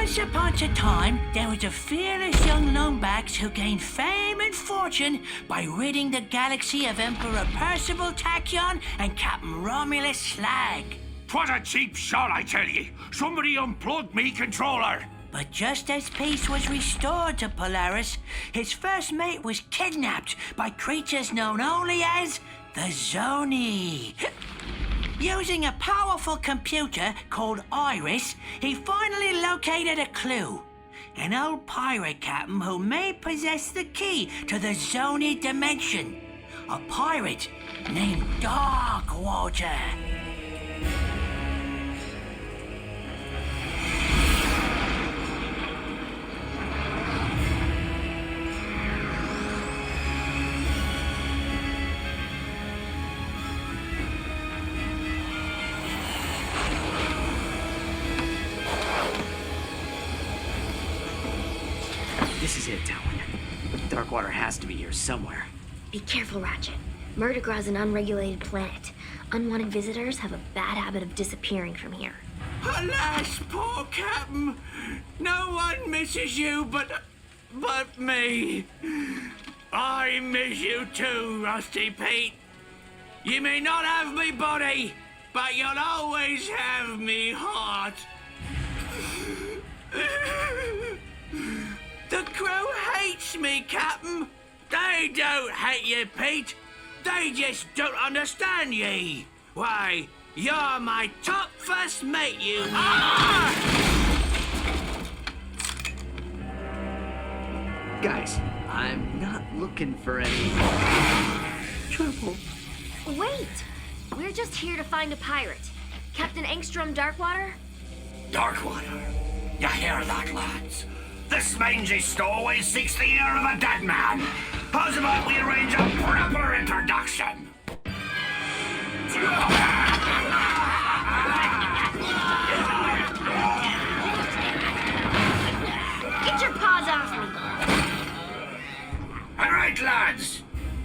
Once upon a time, there was a fearless young Lombax who gained fame and fortune by ridding the galaxy of Emperor Percival Tachyon and Captain Romulus Slag. 'Twas a cheap shot, I tell ye. Somebody unplugged me controller. But just as peace was restored to Polaris, his first mate was kidnapped by creatures known only as the Zoni. Using a powerful computer called Iris, he finally located a clue. An old pirate captain who may possess the key to the Zoni dimension. A pirate named Darkwater. This is it, Talon. Darkwater has to be here somewhere. Be careful, Ratchet. Murdergrow's an unregulated planet. Unwanted visitors have a bad habit of disappearing from here. Alas, poor Captain. No one misses you but me. I miss you too, Rusty Pete. You may not have me body, but you'll always have me heart. The crew hates me, Captain. They don't hate you, Pete. They just don't understand ye. Why, you're my top first mate, you are! Guys, I'm not looking for any trouble. Wait! We're just here to find a pirate. Captain Engstrom Darkwater? Darkwater. You hear that, lads? This mangy stowaway seeks the ear of a dead man. How's about we arrange a proper introduction? Get your paws off me! All right, lads.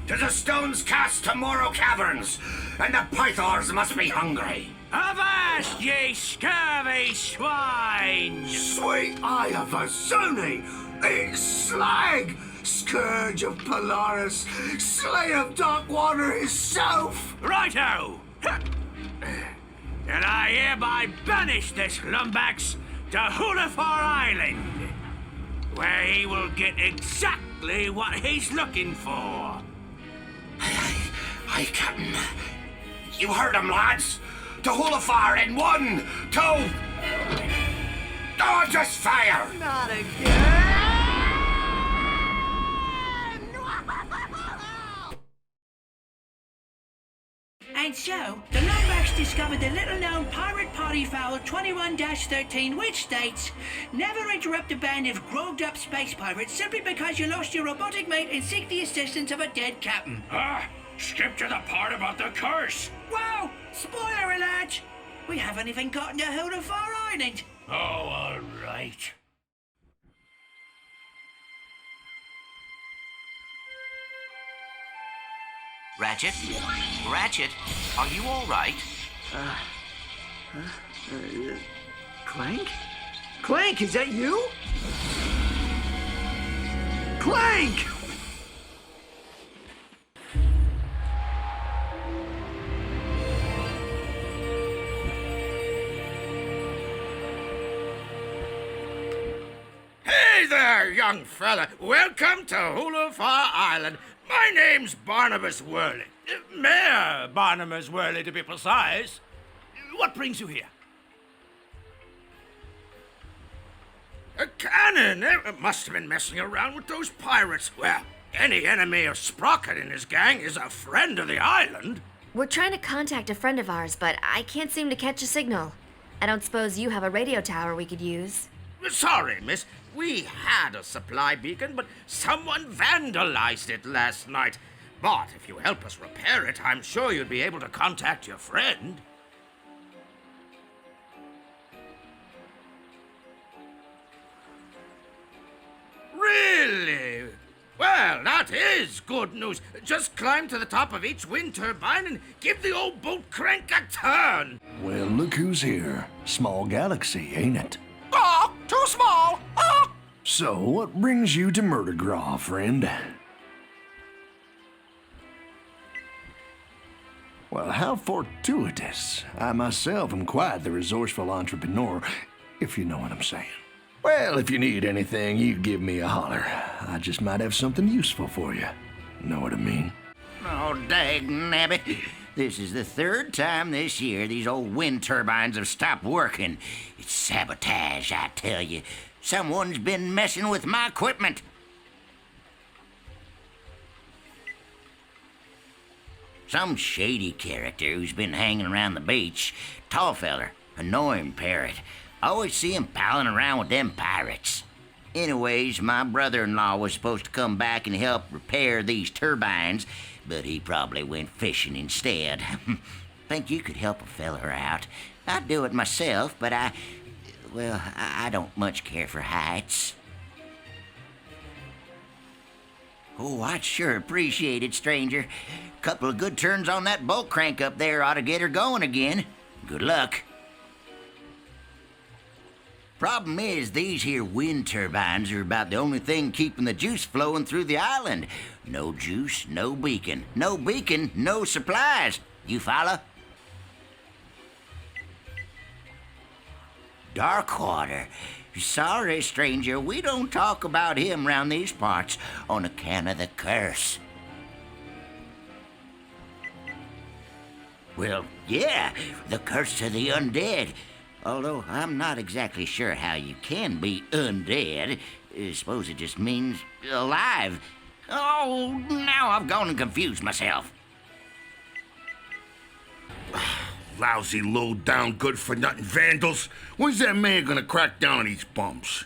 To the stones cast tomorrow caverns, and the pythors must be hungry. Avast, ye scurvy swine! Sweet eye of a Zuni! It's Slag! Scourge of Polaris! Slay of Darkwater himself! Righto! And I hereby banish this Lumbax to Hulafar Island, where he will get exactly what he's looking for. Aye, Captain. You heard him, lads. To Hulafar in 1, 2... Oh, just fire! Not again! And so, the Lombax discovered the little-known pirate party foul 21-13, which states, never interrupt a band of grogged-up space pirates simply because you lost your robotic mate and seek the assistance of a dead captain. Skip to the part about the curse. Whoa! Spoiler alert! We haven't even gotten to Hulafar Island. Oh, all right. Ratchet? Ratchet, are you all right? Clank? Clank, is that you? Clank! Hey there, young fella. Welcome to Hulafar Island. My name's Barnabas Worley. Mayor Barnabas Worley, to be precise. What brings you here? A cannon? Must have been messing around with those pirates. Well, any enemy of Sprocket and his gang is a friend of the island. We're trying to contact a friend of ours, but I can't seem to catch a signal. I don't suppose you have a radio tower we could use. Sorry, miss. We had a supply beacon, but someone vandalized it last night. But if you help us repair it, I'm sure you'd be able to contact your friend. Really? Well, that is good news. Just climb to the top of each wind turbine and give the old boat crank a turn. Well, look who's here. Small galaxy, ain't it? Back to too small. Ah! So, what brings you to Murdergraw, friend? Well, how fortuitous. I myself am quite the resourceful entrepreneur, if you know what I'm saying. Well, if you need anything, you give me a holler. I just might have something useful for you. Know what I mean? Oh, dagnabbit. This is the third time this year these old wind turbines have stopped working. It's sabotage, I tell you. Someone's been messing with my equipment. Some shady character who's been hanging around the beach. Tall feller, annoying parrot. Always see him palling around with them pirates. Anyways, my brother-in-law was supposed to come back and help repair these turbines, but he probably went fishing instead. Think you could help a feller out. I'd do it myself, but I don't much care for heights. Oh, I'd sure appreciate it, stranger. Couple of good turns on that bolt crank up there ought to get her going again. Good luck. Problem is, these here wind turbines are about the only thing keeping the juice flowing through the island. No juice, no beacon. No beacon, no supplies. You follow? Darkwater. Sorry, stranger, we don't talk about him round these parts on account of the curse. Well, yeah, the curse of the undead. Although I'm not exactly sure how you can be undead. I suppose it just means alive. Oh, now I've gone and confused myself. Lousy, low-down, good-for-nothing vandals. When's that man gonna crack down on these bums?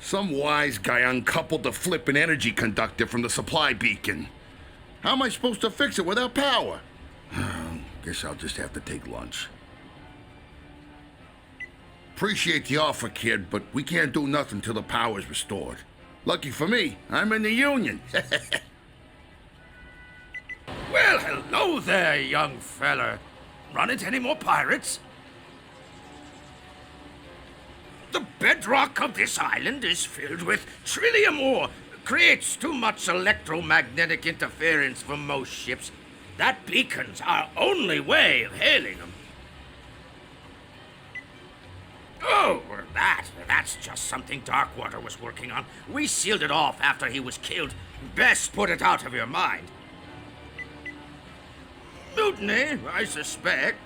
Some wise guy uncoupled the flippin' energy conductor from the supply beacon. How am I supposed to fix it without power? Guess I'll just have to take lunch. Appreciate the offer, kid, but we can't do nothing till the power's restored. Lucky for me, I'm in the Union. Well, hello there, young feller. Run into any more pirates? The bedrock of this island is filled with trillium ore. Creates too much electromagnetic interference for most ships. That beacon's our only way of hailing them. Oh, well, that's just something Darkwater was working on. We sealed it off after he was killed. Best put it out of your mind. Mutiny, I suspect.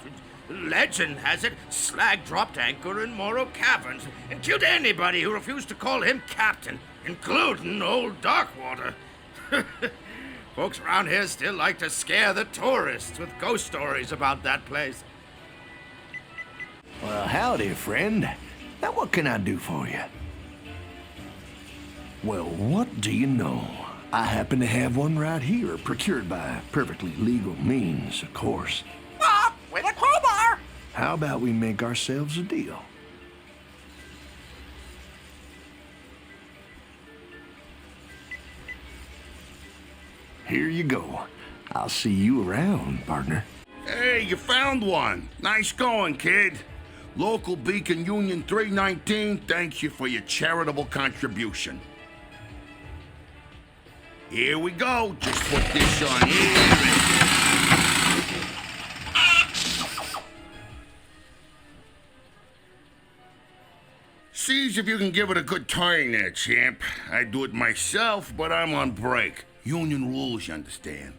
Legend has it, Slag dropped anchor in Morrow Caverns and killed anybody who refused to call him captain, including old Darkwater. Folks around here still like to scare the tourists with ghost stories about that place. Well, howdy, friend. Now, what can I do for you? Well, what do you know? I happen to have one right here, procured by perfectly legal means, of course. Ah, with a crowbar! How about we make ourselves a deal? Here you go. I'll see you around, partner. Hey, you found one. Nice going, kid. Local Beacon Union 319 thanks you for your charitable contribution. Here we go. Just put this on here. Sees if you can give it a good turn there, champ. I'd do it myself, but I'm on break. Union rules, you understand.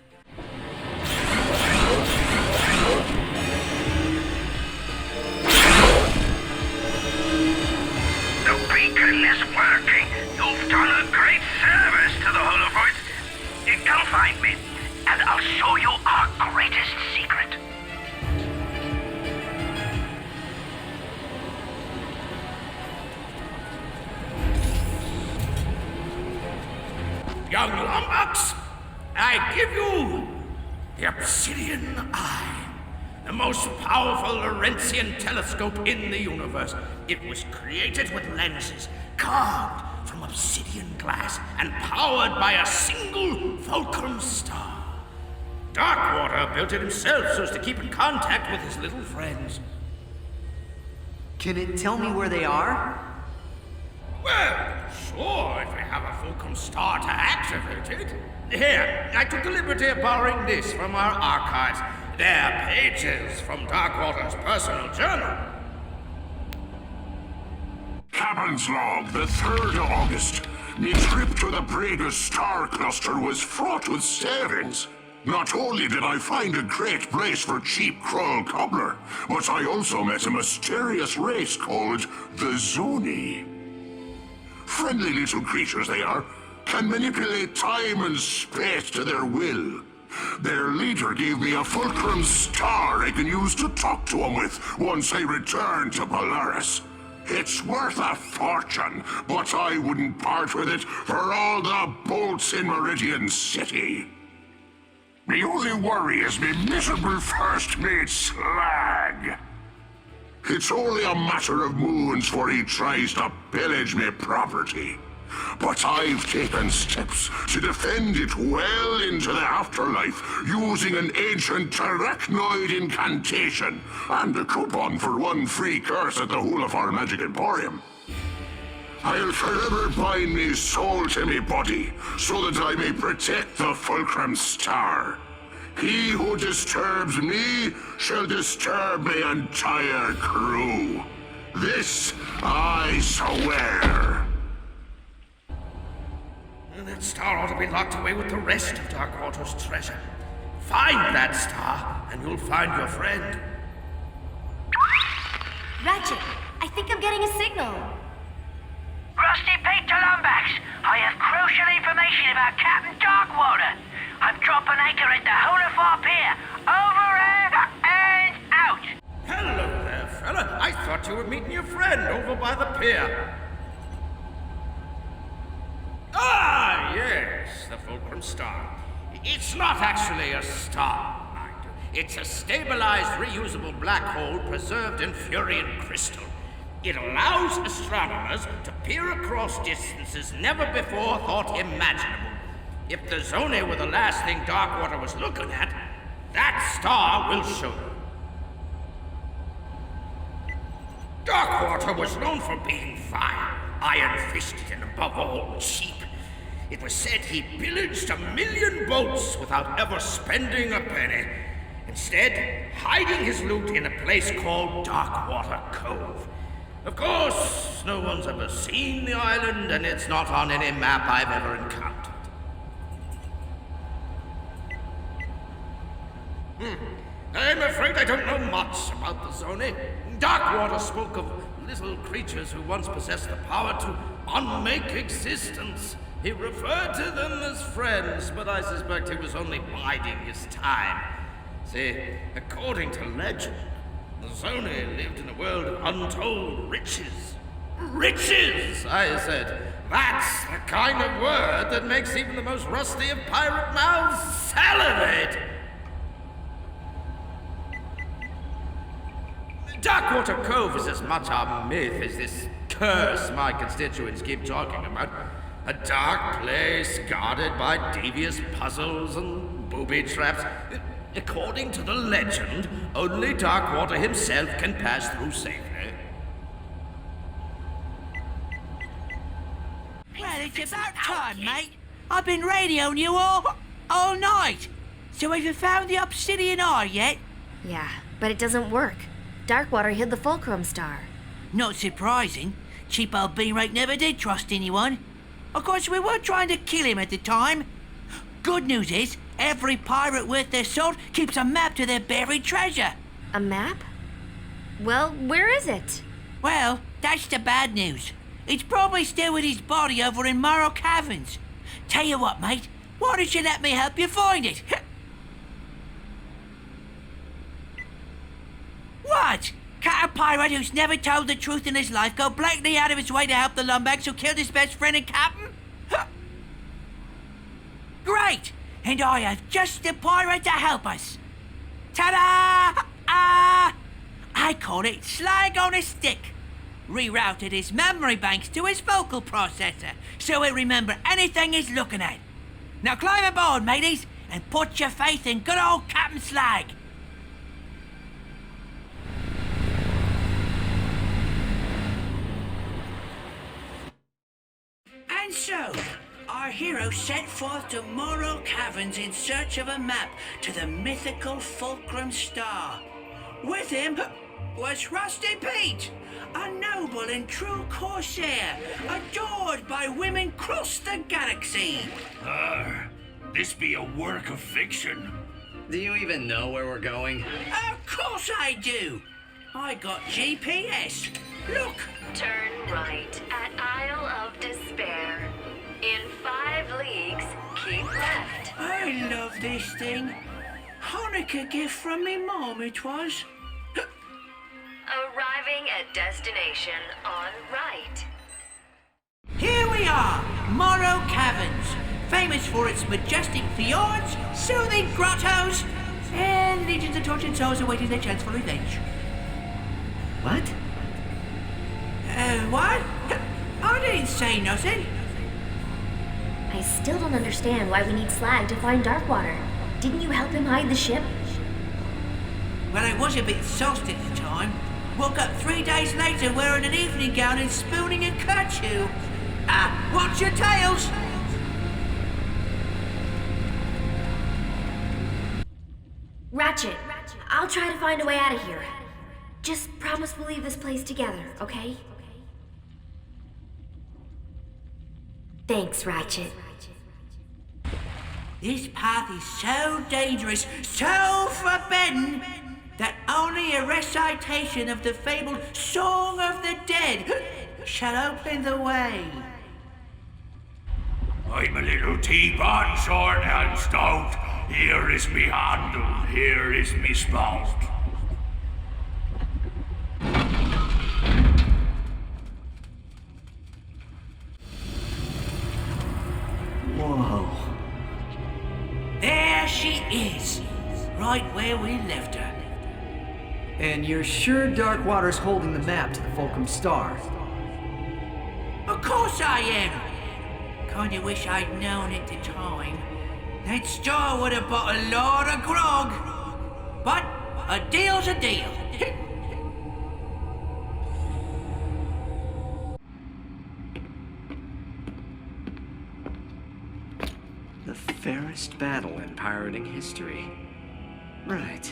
The beacon is working. You've done a great service to the Holovoids. Come find me, and I'll show you our greatest secret. Young lummox, I give you the Obsidian Eye, the most powerful Laurentian telescope in the universe. It was created with lenses carved from obsidian glass and powered by a single fulcrum star. Darkwater built it himself so as to keep in contact with his little friends. Can it tell me where they are? Well, sure, if we have a Fulcrum Star to activate it. Here, I took the liberty of borrowing this from our archives. They're pages from Darkwater's personal journal. Captain's log, the 3rd of August. Me trip to the Braga star cluster was fraught with savings. Not only did I find a great place for cheap Krull cobbler, but I also met a mysterious race called the Zoni. Friendly little creatures they are, can manipulate time and space to their will. Their leader gave me a Fulcrum Star I can use to talk to him with once I return to Polaris. It's worth a fortune, but I wouldn't part with it for all the bolts in Meridian City. The only worry is me miserable first mate Slag. It's only a matter of moons before he tries to pillage me property. But I've taken steps to defend it well into the afterlife using an ancient arachnoid incantation and a coupon for 1 free curse at the Hulafar Magic Emporium. I'll forever bind me soul to me body so that I may protect the Fulcrum Star. He who disturbs me shall disturb my entire crew. This I swear. That star ought to be locked away with the rest of Darkwater's treasure. Find that star, and you'll find your friend. Ratchet, I think I'm getting a signal. Rusty Pete to Lumbax. I have crucial information about Captain Darkwater. I'm dropping anchor at the Hulafar Pier. Over and out. Hello there, fella. I thought you were meeting your friend over by the pier. Ah, yes, the Fulcrum Star. It's not actually a star, mind you. It's a stabilized, reusable black hole preserved in Furian crystal. It allows astronomers to peer across distances never before thought imaginable. If the Zoni were the last thing Darkwater was looking at, that star will show them. Darkwater was known for being vile, iron-fisted, and above all, cheap. It was said he pillaged 1,000,000 boats without ever spending a penny. Instead, hiding his loot in a place called Darkwater Cove. Of course, no one's ever seen the island, and it's not on any map I've ever encountered. I'm afraid I don't know much about the Zoni. Darkwater spoke of little creatures who once possessed the power to unmake existence. He referred to them as friends, but I suspect he was only biding his time. See, according to legend, the Zoni lived in a world of untold riches. Riches, I said. That's the kind of word that makes even the most rusty of pirate mouths salivate. Darkwater Cove is as much a myth as this curse my constituents keep talking about. A dark place guarded by devious puzzles and booby traps. According to the legend, only Darkwater himself can pass through safely. Well, it's about time, mate. I've been radioing you all night. So have you found the obsidian ore yet? Yeah, but it doesn't work. Darkwater hid the Fulcrum Star. Not surprising. Cheap old Beanrake never did trust anyone. Of course, we were trying to kill him at the time. Good news is, every pirate worth their salt keeps a map to their buried treasure. A map? Well, where is it? Well, that's the bad news. It's probably still with his body over in Morrow Caverns. Tell you what, mate, why don't you let me help you find it? What? Can't a pirate who's never told the truth in his life go blatantly out of his way to help the lumbags who killed his best friend and captain? Great! And I have just the pirate to help us. Ta-da! I call it Slag on a Stick. Rerouted his memory banks to his vocal processor, so he'll remember anything he's looking at. Now climb aboard, mateys, and put your faith in good old Captain Slag. So, our hero set forth to Morro Caverns in search of a map to the mythical Fulcrum Star. With him was Rusty Pete, a noble and true corsair, adored by women across the galaxy. This be a work of fiction. Do you even know where we're going? Of course I do. I got GPS. Look. Turn right at Isle of Despair. In 5 leagues, keep left. I love this thing. Hanukkah gift from me mom it was. Arriving at destination on right. Here we are, Morro Caverns, famous for its majestic fjords, soothing grottos, and legions of tortured souls awaiting their chance for revenge. What? What? I didn't say nothing. I still don't understand why we need Slag to find Darkwater. Didn't you help him hide the ship? Well, I was a bit sauced at the time. Woke up 3 days later wearing an evening gown and spooning a kerchief. Watch your tails! Ratchet, I'll try to find a way out of here. Just promise we'll leave this place together, okay? Thanks, Ratchet. This path is so dangerous, so forbidden, that only a recitation of the fabled Song of the Dead shall open the way. I'm a little teapot, short and stout. Here is me handle, here is me spout. Whoa. There she is, right where we left her. And you're sure Darkwater's holding the map to the Fulcrum Star? Of course I am. Kinda wish I'd known at the time. That star would have bought a lot of grog. But a deal's a deal. The fairest battle in pirating history. Right.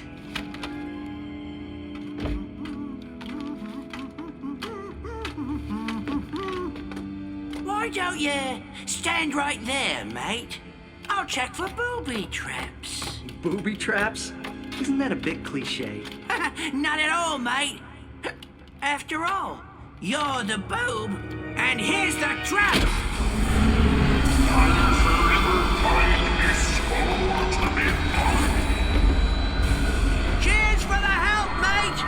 Why don't you stand right there, mate? I'll check for booby traps. Booby traps? Isn't that a bit cliche? Not at all, mate. After all, you're the boob, and here's the trap. I'll forever find his soul to be mine. Cheers for the help, mate.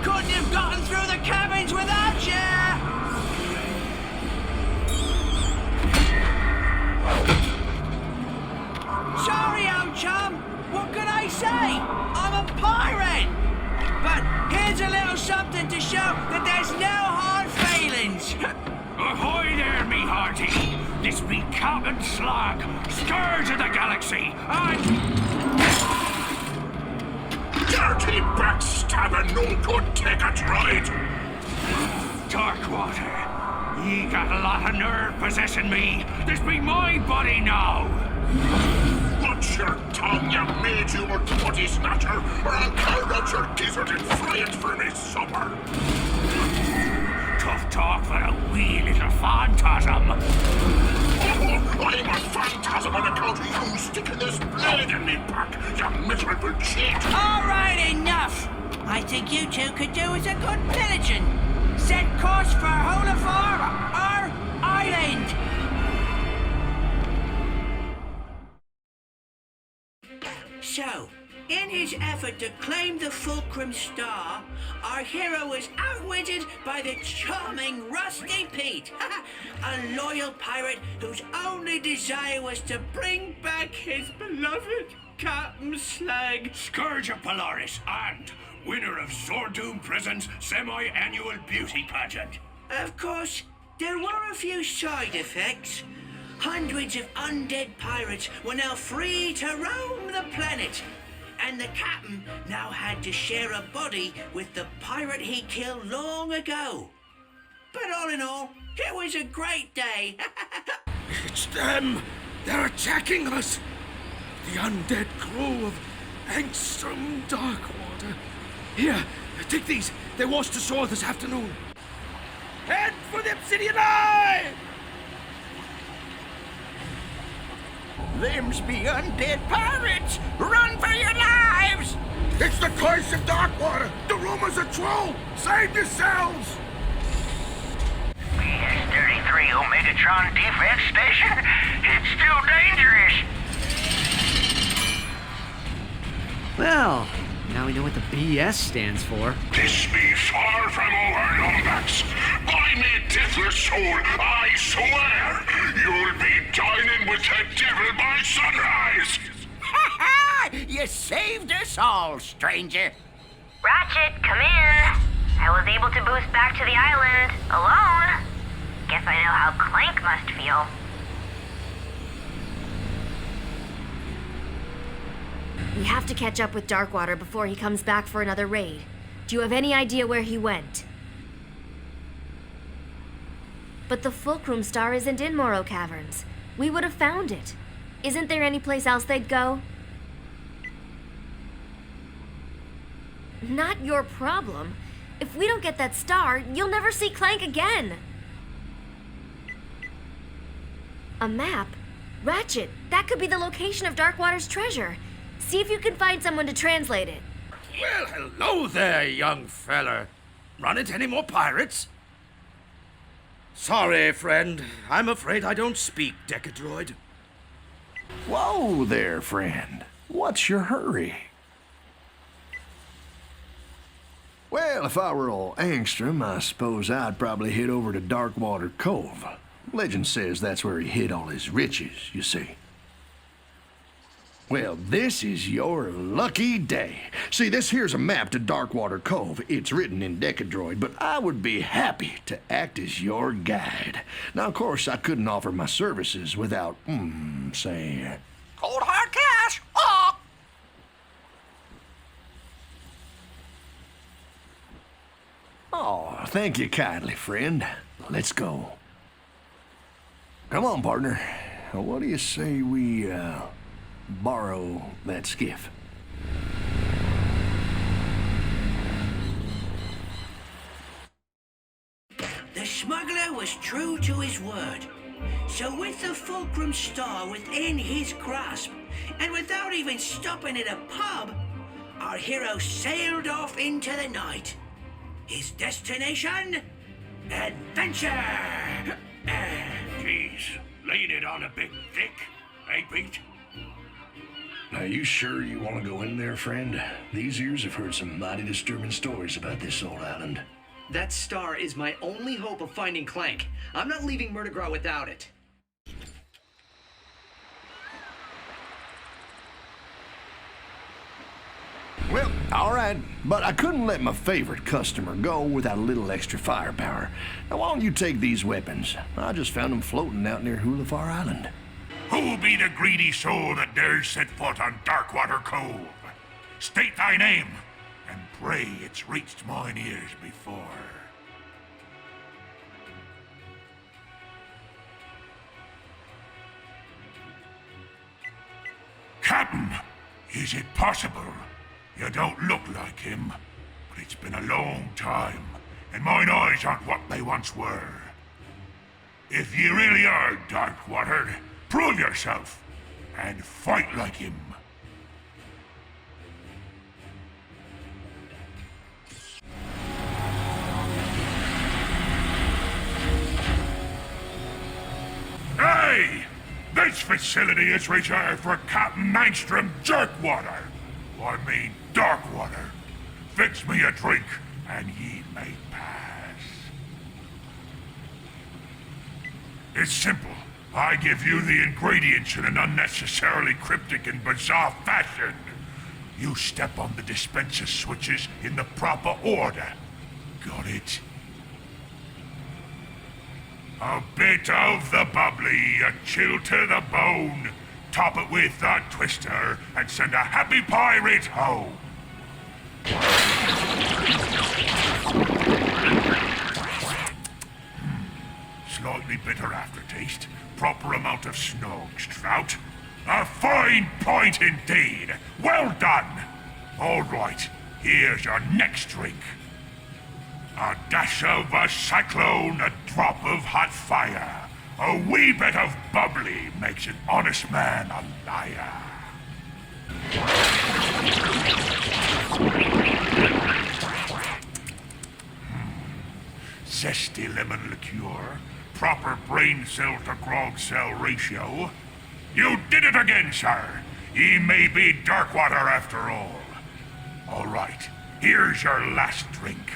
Couldn't have gotten through the cabins without you. Sorry, old chum. What can I say? I'm a pirate. But here's a little something to show that there's no hard feelings. Ahoy there, me hearty! This be Captain Slag, scourge of the galaxy, and... Dirty backstabber, no good, take it right. Darkwater, ye got a lot of nerve possessing me. This be my body now. Watch your tongue, you maid, you old putty snatcher, or I'll carve out your gizzard and fry it for me supper. Tough talk for a wee little phantasm. Oh, I'm a phantasm on account of you sticking this blade in me back, you miserable cheat. All right, enough. I think you two could do as a good diligent. Set course for Holafar, our island. So, in his effort to claim the Fulcrum Star, our hero was outwitted by the charming Rusty Pete, a loyal pirate whose only desire was to bring back his beloved Captain Slag. Scourge of Polaris and winner of Zordoom Prison's semi-annual beauty pageant. Of course, there were a few side effects. Hundreds of undead pirates were now free to roam the planet, and the captain now had to share a body with the pirate he killed long ago. But all in all, it was a great day. It's them! They're attacking us! The undead crew of Angstrom Darkwater. Here, take these. They washed ashore this afternoon. Head for the Obsidian Eye! Them's be undead pirates! Run for your lives! It's the curse of Darkwater! The rumors are true! Save yourselves! BS-33 Omegatron Defense Station? It's still dangerous! Well, now we know what the BS stands for. This be far from over, Lombax. By me deathless soul, I swear, you'll be dining with the devil by sunrise! Ha ha! You saved us all, stranger. Ratchet, come in. I was able to boost back to the island alone. Guess I know how Clank must feel. We have to catch up with Darkwater before he comes back for another raid. Do you have any idea where he went? But the Fulcrum Star isn't in Morrow Caverns. We would have found it. Isn't there any place else they'd go? Not your problem. If we don't get that star, you'll never see Clank again. A map? Ratchet, that could be the location of Darkwater's treasure. See if you can find someone to translate it. Well, hello there, young feller. Run into any more pirates? Sorry, friend. I'm afraid I don't speak Decadroid. Whoa there, friend. What's your hurry? Well, if I were old Angstrom, I suppose I'd probably head over to Darkwater Cove. Legend says that's where he hid all his riches, you see. Well, this is your lucky day. See, this here's a map to Darkwater Cove. It's written in Decadroid, but I would be happy to act as your guide. Now, of course, I couldn't offer my services without, say... Cold hard cash! Oh! Oh, thank you kindly, friend. Let's go. Come on, partner. What do you say we, borrow that skiff? The smuggler was true to his word. So with the Fulcrum Star within his grasp, and without even stopping at a pub, our hero sailed off into the night. His destination? Adventure! Jeez, laying it on a bit thick, eh, Pete? Are you sure you want to go in there, friend? These ears have heard some mighty disturbing stories about this old island. That star is my only hope of finding Clank. I'm not leaving Murdergraw without it. Well, all right, but I couldn't let my favorite customer go without a little extra firepower. Now, why don't you take these weapons? I just found them floating out near Hulafar Island. Who be the greedy soul that dares set foot on Darkwater Cove? State thy name, and pray it's reached mine ears before. Captain, is it possible? You don't look like him, but it's been a long time, and mine eyes aren't what they once were. If ye really are Darkwater, prove yourself, and fight like him. Hey! This facility is reserved for Captain Angstrom Jerkwater. I mean Darkwater. Fix me a drink, and ye may pass. It's simple. I give you the ingredients in an unnecessarily cryptic and bizarre fashion. You step on the dispenser switches in the proper order. Got it? A bit of the bubbly, a chill to the bone. Top it with a twister, and send a happy pirate home. slightly bitter aftertaste. Proper amount of snogs, Trout. A fine point indeed. Well done. All right, here's your next drink. A dash of a cyclone, a drop of hot fire. A wee bit of bubbly makes an honest man a liar. Zesty lemon liqueur, proper brain cell to grog cell ratio. You did it again, sir. Ye may be Darkwater after all. All right, here's your last drink.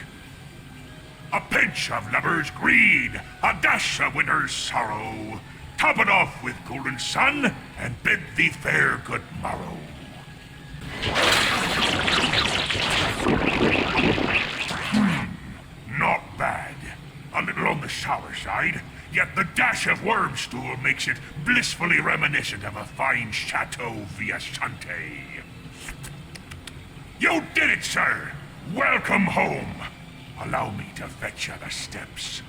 A pinch of lover's greed, a dash of winter's sorrow. Top it off with golden sun, and bid thee fair good morrow. Not bad. A little on the sour side, yet the dash of worm stool makes it blissfully reminiscent of a fine Chateau Viasante. You did it, sir! Welcome home! Allow me to fetch you the steps.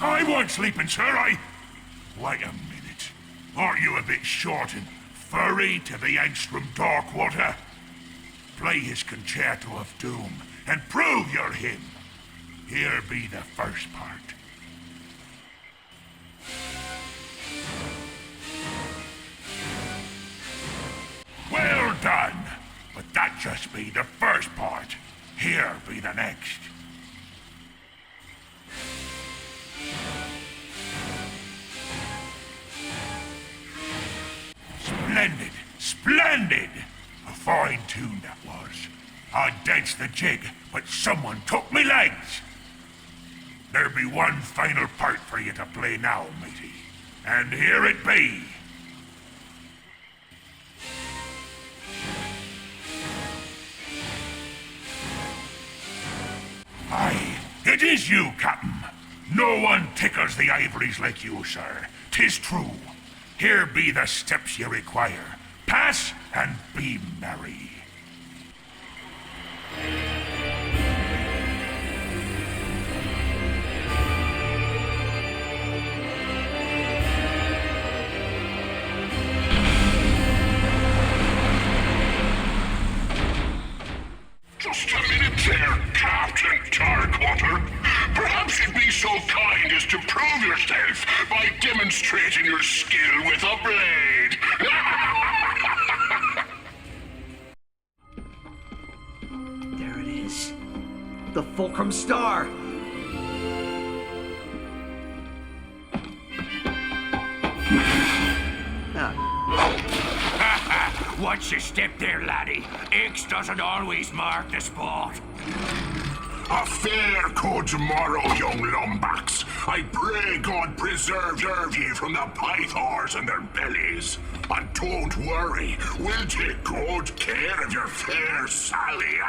I wasn't sleeping, sir. Wait a minute. Aren't you a bit short and furry to be Angstrom Darkwater? Play his Concerto of Doom and prove you're him. Here be the first part. Well done! But that just be the first part. Here be the next. Splendid! Splendid! A fine tune that was. I danced the jig, but someone took me legs. There be one final part for you to play now, matey. And here it be. Aye, it is you, Captain. No one tickles the ivories like you, sir. 'Tis true. Here be the steps you require. Pass and be merry. Just a minute there, Captain Darkwater. Perhaps you'd be so kind as to prove yourself by demonstrating your skill with a blade. There it is. The Fulcrum Star. Watch your step there, laddie. X doesn't always mark the spot. A fair good tomorrow, young lumbacks. I pray God preserve ye from the pythors and their bellies. And don't worry, we'll take good care of your fair Sally.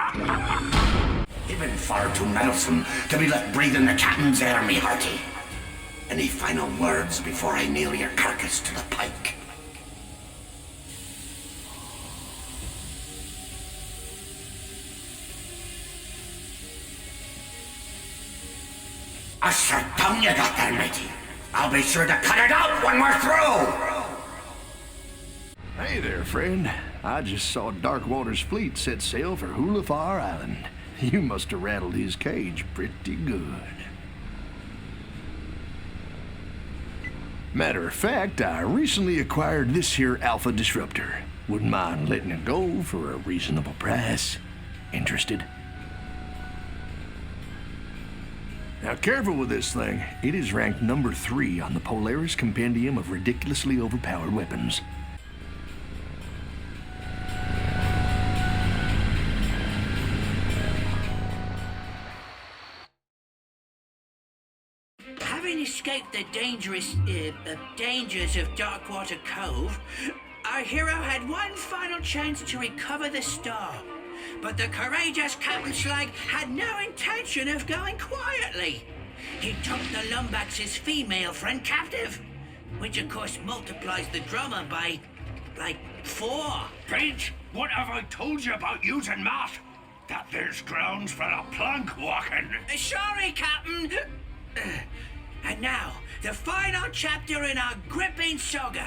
You've been far too meddlesome to be left breathing the captain's air, me hearty. Any final words before I nail your carcass to the pike? A sharp tongue you got there, matey. I'll be sure to cut it out when we're through! Hey there, friend. I just saw Darkwater's fleet set sail for Hulafar Island. You must have rattled his cage pretty good. Matter of fact, I recently acquired this here Alpha Disruptor. Wouldn't mind letting it go for a reasonable price. Interested? Now careful with this thing. It is ranked number 3 on the Polaris Compendium of ridiculously overpowered weapons. Having escaped the dangers of Darkwater Cove, our hero had one final chance to recover the star. But the courageous Captain Slag had no intention of going quietly. he took the Lumbax's female friend captive, which of course multiplies the drummer by, like, 4. Pete, what have I told you about using math? That there's grounds for a plank walking. Sorry, Captain. And now, the final chapter in our gripping saga.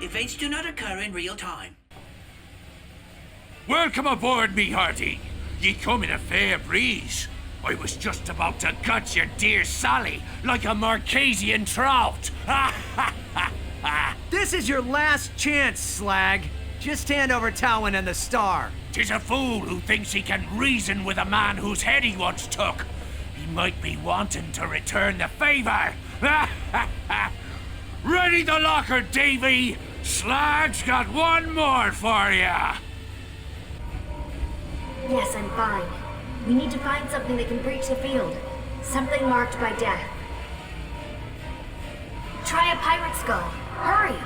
Events do not occur in real time. Welcome aboard, me hearty. Ye come in a fair breeze. I was just about to gut your dear Sally like a Marquesian trout. This is your last chance, Slag. Just hand over Towin and the star. 'Tis a fool who thinks he can reason with a man whose head he once took. He might be wanting to return the favor. Ready the locker, Davy. Slag's got one more for ya. Yes, I'm fine. We need to find something that can breach the field. Something marked by death. Try a pirate skull. Hurry!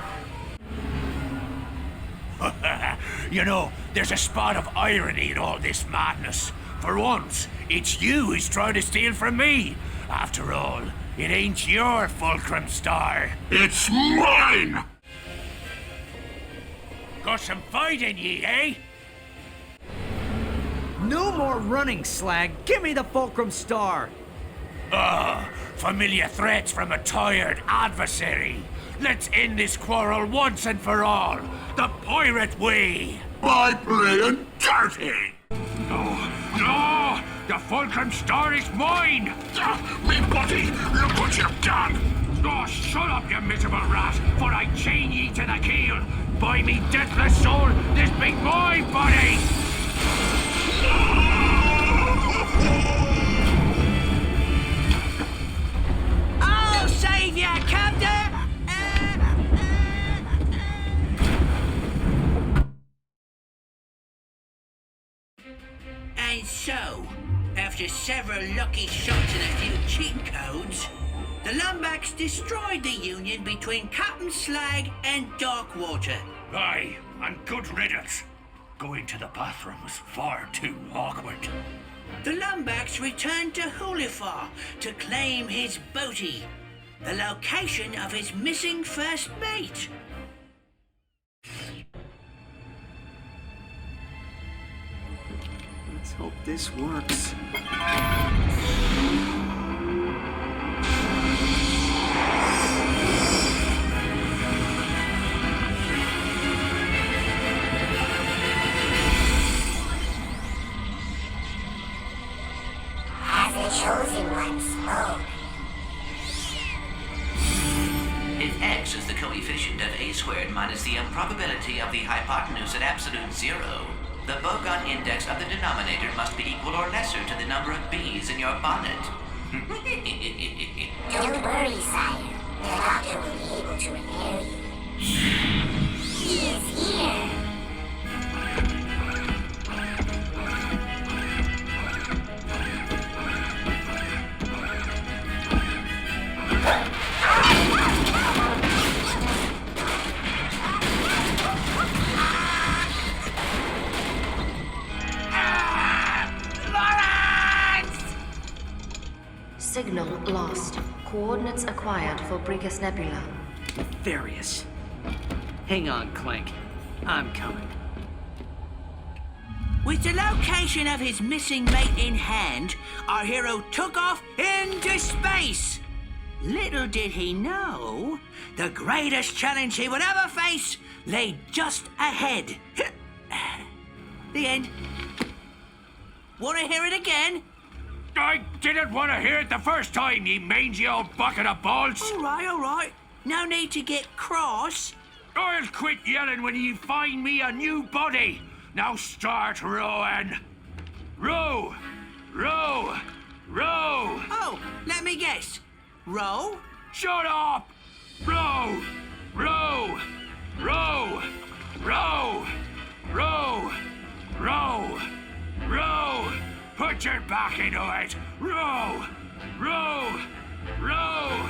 You know, there's a spot of irony in all this madness. For once, it's you who's trying to steal from me. After all, it ain't your fulcrum star. It's mine! Got some fight in ye, eh? No more running, Slag. Give me the fulcrum star. Familiar threats from a tired adversary. Let's end this quarrel once and for all. The pirate way. By playing dirty! No! The fulcrum star is mine! Me buddy, look what you've done! Oh, shut up, you miserable rat, for I chain ye to the keel. By me deathless soul, this be my body! I'll save ya, Captain! And so, after several lucky shots and a few cheat codes, the Lumbax destroyed the union between Captain Slag and Darkwater. Aye, and good riddance. Going to the bathroom was far too awkward. The Lumbax returned to Hulifar to claim his booty, the location of his missing first mate. Let's hope this works. As the chosen one spoke. If x is the coefficient of a squared minus the improbability of the hypotenuse at absolute zero, the bogon index of the denominator must be equal or lesser to the number of bees in your bonnet. Don't worry, sire. The doctor will be able to repair you. He is here. Signal lost. Coordinates acquired for Brigus Nebula. Nefarious. Hang on, Clank. I'm coming. With the location of his missing mate in hand, our hero took off into space. Little did he know, the greatest challenge he would ever face lay just ahead. The end. Want to hear it again? I didn't want to hear it the first time, ye mangy old bucket of balls. All right. No need to get cross. I'll quit yelling when you find me a new body. Now start rowing. Row, row, row. Oh, let me guess. Row? Shut up! Row, row, row, row, row, row, row. Put your back into it. Row, row, row.